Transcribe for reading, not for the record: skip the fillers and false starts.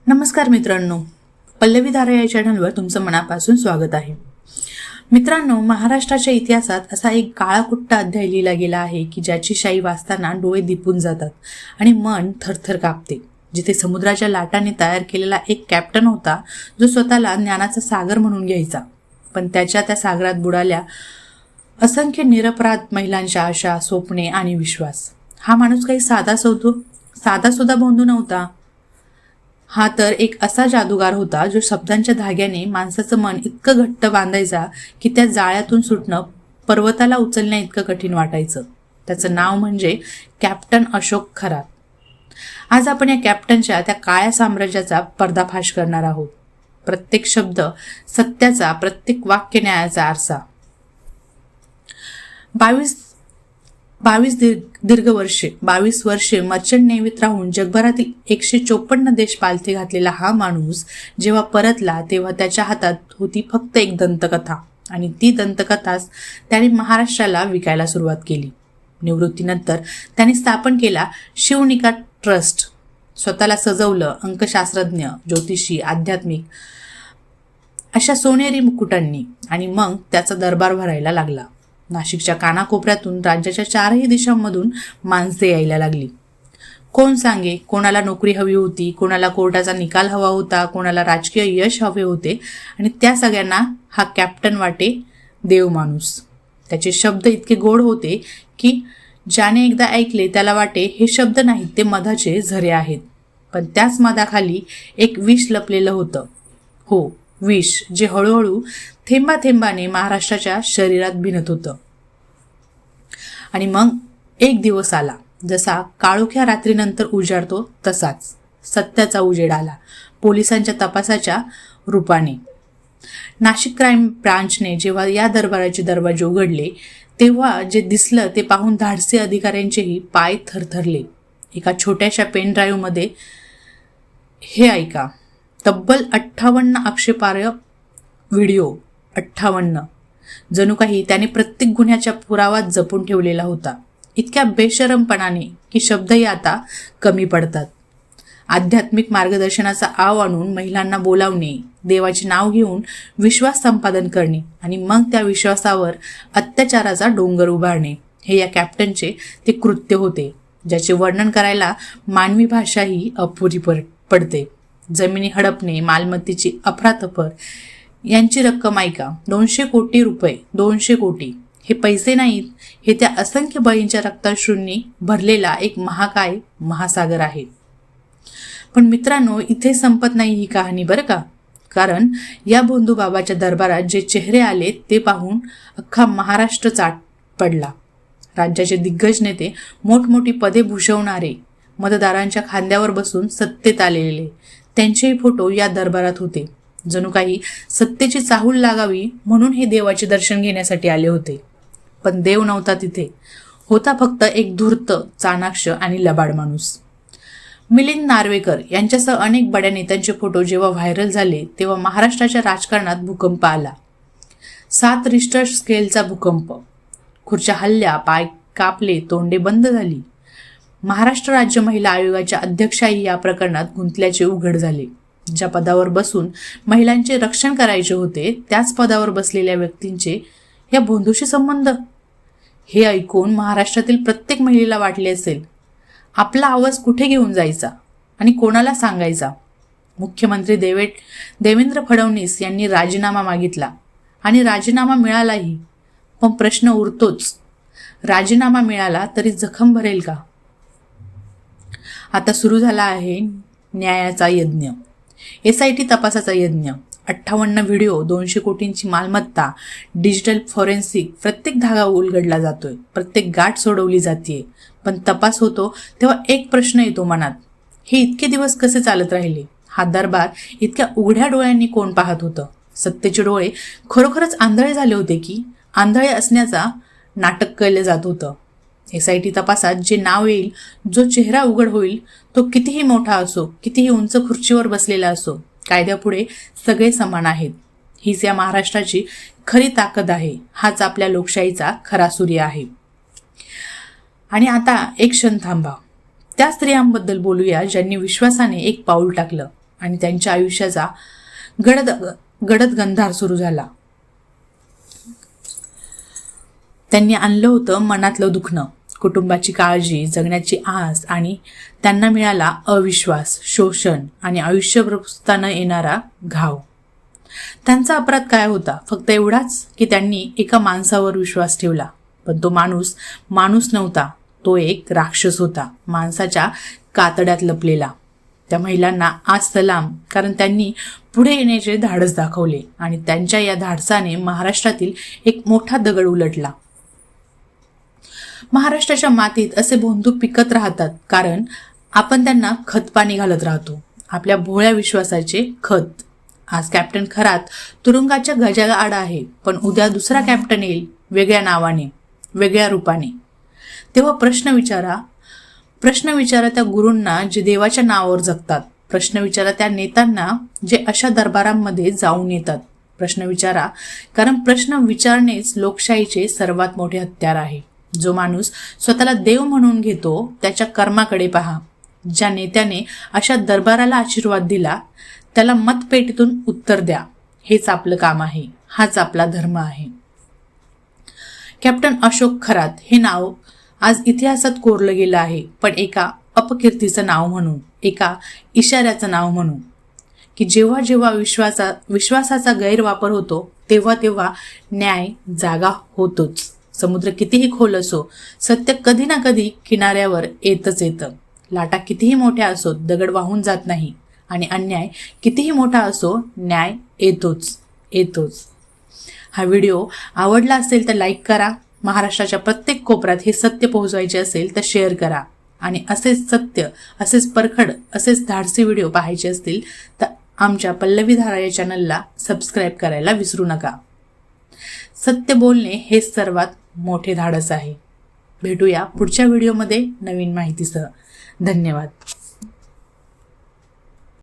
नमस्कार मित्रांनो, पल्लवी धारा या चॅनलवर तुमचं मनापासून स्वागत आहे. मित्रांनो, महाराष्ट्राच्या इतिहासात असा एक काळाकुट्टा अध्याय लिहिला गेला आहे की ज्याची शाई वाचताना डोळे दिपून जातात आणि मन थरथर कापते. जिथे समुद्राच्या लाटाने तयार केलेला एक कॅप्टन होता जो स्वतःला ज्ञानाचा सागर म्हणून घ्यायचा, पण त्या सागरात बुडाल्या असंख्य निरपराध महिलांच्या आशा, स्वप्ने आणि विश्वास. हा माणूस काही साधा सुद्धा बंधू नव्हता. हा तर एक असा जादूगार होता जो शब्दांच्या धाग्याने माणसाचं मन इतकं घट्ट बांधायचा की त्या जाळ्यातून सुटणं पर्वताला उचलण्या इतकं कठीण वाटायचं. त्याचं नाव म्हणजे कॅप्टन अशोक खरात. आज आपण या कॅप्टनच्या त्या काळ्या साम्राज्याचा पर्दाफाश करणार आहोत. प्रत्येक शब्द सत्याचा, प्रत्येक वाक्य न्यायाचा आरसा. 22 वर्षे मर्चंट नेव्हीत राहून जगभरातील 154 देश पालथे घातलेला हा माणूस जेव्हा परतला तेव्हा त्याच्या हातात होती फक्त एक दंतकथा, आणि ती दंतकथाच त्याने महाराष्ट्राला विकायला सुरुवात केली. निवृत्तीनंतर त्याने स्थापन केला शिवनिका ट्रस्ट. स्वतःला सजवलं अंकशास्त्रज्ञ, ज्योतिषी, आध्यात्मिक अशा सोनेरी मुकुटांनी, आणि मग त्याचा दरबार भरायला लागला. नाशिकच्या कानाकोपऱ्यातून राज्याच्या 4ही दिशांमधून माणसे यायला लागली. कोण सांगे, कोणाला नोकरी हवी होती, कोणाला कोर्टाचा निकाल हवा होता, कोणाला राजकीय यश हवे होते, आणि त्या सगळ्यांना हा कॅप्टन वाटे देव माणूस. त्याचे शब्द इतके गोड होते की ज्याने एकदा ऐकले त्याला वाटे हे शब्द नाहीत, ते मधाचे झरे आहेत. पण त्याच मधाखाली एक विष लपलेलं होतं. हो, विष जे हळूहळू थेंबाथेंबाने महाराष्ट्राच्या शरीरात भिनत होतं. आणि मग एक दिवस आला, जसा काळोख्या रात्रीनंतर उजाडतो तसाच सत्याचा उजेड आला, पोलिसांच्या तपासाच्या रूपाने. नाशिक क्राईम ब्रांचने जेव्हा या दरबाराचे दरवाजे उघडले तेव्हा जे दिसलं ते पाहून धाडसी अधिकाऱ्यांचेही पाय थरथरले. एका छोट्याशा पेन ड्राईव्हमध्ये हे ऐका, तब्बल 58 आक्षेपार्ह व्हिडिओ. 58. जणू काही त्याने प्रत्येक गुन्ह्याच्या पुरावात जपून ठेवलेला होता, इतक्या बेशरमपणाने की शब्दही आता कमी पडतात. आध्यात्मिक मार्गदर्शनाचा आव आणून महिलांना बोलावणे, देवाचे नाव घेऊन विश्वास संपादन करणे, आणि मग त्या विश्वासावर अत्याचाराचा डोंगर उभारणे, हे या कॅप्टनचे ते कृत्य होते, ज्याचे वर्णन करायला मानवी भाषाही अपुरी पडते. जमिनी हडपणे, मालमत्तेची अफरातफर, यांची रक्कम ऐका, 200 कोटी रुपये. 200 कोटी हे पैसे नाहीत, हे त्या असंख्य बळींच्या रक्ताश्रूंनी भरलेला एक महाकाय महासागर आहे. पण मित्रांनो, इथे संपत नाही ही कहाणी बरं का. कारण या भोंदूबाबाच्या दरबारात जे चेहरे आले ते पाहून अख्खा महाराष्ट्र चाट पडला. राज्याचे दिग्गज नेते, मोठमोठी पदे भूषवणारे, मतदारांच्या खांद्यावर बसून सत्तेत आलेले, त्यांचेही फोटो या दरबारात होते. जणू काही सत्तेची चाहूल लागावी म्हणून हे देवाचे दर्शन घेण्यासाठी आले होते. पण देव नव्हता तिथे, होता फक्त एक धूर्त, चाणाक्ष आणि लबाड माणूस. मिलिंद नार्वेकर यांच्यासह अनेक बड्या नेत्यांचे फोटो जेव्हा व्हायरल झाले तेव्हा महाराष्ट्राच्या राजकारणात भूकंप आला. 7 रिश्टर स्केलचा भूकंप. खुर्च्या हल्ल्या, पाय कापले, तोंडे बंद झाली. महाराष्ट्र राज्य महिला आयोगाच्या अध्यक्षाही या प्रकरणात गुंतल्याचे उघड झाले. ज्या पदावर बसून महिलांचे रक्षण करायचे होते त्याच पदावर बसलेल्या व्यक्तींचे या भोंदूशी संबंध. हे ऐकून महाराष्ट्रातील प्रत्येक महिलेला वाटले असेल, आपला आवाज कुठे घेऊन जायचा आणि कोणाला सांगायचा. मुख्यमंत्री देवेंद्र फडणवीस यांनी राजीनामा मागितला आणि राजीनामा मिळालाही. पण प्रश्न उरतोच, राजीनामा मिळाला तरी जखम भरेल का? आता सुरू झाला आहे न्यायाचा यज्ञ, SIT तपासाचा यज्ञ. 58 व्हिडिओ, 200 कोटींची मालमत्ता, डिजिटल फॉरेन्सिक, प्रत्येक धागा उलगडला जातोय, प्रत्येक गाठ सोडवली जाते. पण तपास होतो तेव्हा एक प्रश्न येतो मनात, हे इतके दिवस कसे चालत राहिले? हा दरबार इतक्या उघड्या डोळ्यांनी कोण पाहत होतं? सत्तेचे डोळे खरोखरच आंधळे झाले होते की आंधळे असण्याचा नाटक केलं जात होतं? SIT तपासात जे नाव येईल, जो चेहरा उघड होईल, तो कितीही मोठा असो, कितीही उंच खुर्चीवर बसलेला असो, कायद्यापुढे सगळे समान आहेत. हीच या महाराष्ट्राची खरी ताकद आहे. हाच आपल्या लोकशाहीचा खरा सूर्य आहे. आणि आता एक क्षण थांबा. त्या स्त्रियांबद्दल बोलूया ज्यांनी विश्वासाने एक पाऊल टाकलं, आणि त्यांच्या आयुष्याचा गडद गंधार सुरू झाला. त्यांनी आणलं होतं मनातलं दुखणं, कुटुंबाची काळजी, जगण्याची आस आणि त्यांना मिळाला अविश्वास, शोषण आणि आयुष्यभर न येणारा घाव. त्यांचा अपराध काय होता? फक्त एवढाच की त्यांनी एका माणसावर विश्वास ठेवला. पण तो माणूस नव्हता, तो एक राक्षस होता, माणसाच्या कातड्यात लपलेला. त्या महिलांना आज सलाम, कारण त्यांनी पुढे येण्याचे धाडस दाखवले आणि त्यांच्या या धाडसाने महाराष्ट्रातील एक मोठा दगड उलटला. महाराष्ट्राच्या मातीत असे बंधू पिकत राहतात कारण आपण त्यांना खतपाणी घालत राहतो, आपल्या भोळ्या विश्वासाचे खत. आज कॅप्टन खरात तुरुंगाच्या गजाला आड आहे, पण उद्या दुसरा कॅप्टन येईल, वेगळ्या नावाने, वेगळ्या रूपाने. तेव्हा प्रश्न विचारा त्या गुरूंना जे देवाच्या नावावर जगतात. प्रश्न विचारा त्या नेत्यांना जे अशा दरबारांमध्ये जाऊन येतात. प्रश्न विचारा, कारण प्रश्न विचारणेच लोकशाहीचे सर्वात मोठे हत्यार आहे. जो माणूस स्वतःला देव म्हणून घेतो त्याच्या कर्माकडे पहा. ज्या नेत्याने अशा दरबाराला आशीर्वाद दिला त्याला मतपेटीतून उत्तर द्या. हेच आपलं काम आहे, हाच आपला धर्म आहे. कॅप्टन अशोक खरात हे नाव आज इतिहासात कोरलं गेलं आहे, पण एका अपकीर्तीचं नाव म्हणून, एका इशाऱ्याचं नाव म्हणून, की जेव्हा जेव्हा विश्वासाचा गैरवापर होतो तेव्हा न्याय जागा होतोच. समुद्र कितीही खोल असो, सत्य कधी ना कधी किनाऱ्यावर येतं. लाटा कितीही मोठ्या असो, दगड वाहून जात नाही. आणि अन्याय कितीही मोठा असो, न्याय येतोच. हा व्हिडिओ आवडला असेल तर लाईक करा. महाराष्ट्राच्या प्रत्येक कोपऱ्यात हे सत्य पोहोचवायचे असेल तर शेअर करा. आणि असेच सत्य, असेच परखड, असेच धाडसी व्हिडिओ पाहायचे असतील तर आमच्या पल्लवीधारा या चॅनलला सबस्क्राईब करायला विसरू नका. सत्य बोलणे हे सर्वात मोठे धाडस आहे. भेटूया पुढच्या व्हिडिओमध्ये नवीन माहितीसह. धन्यवाद.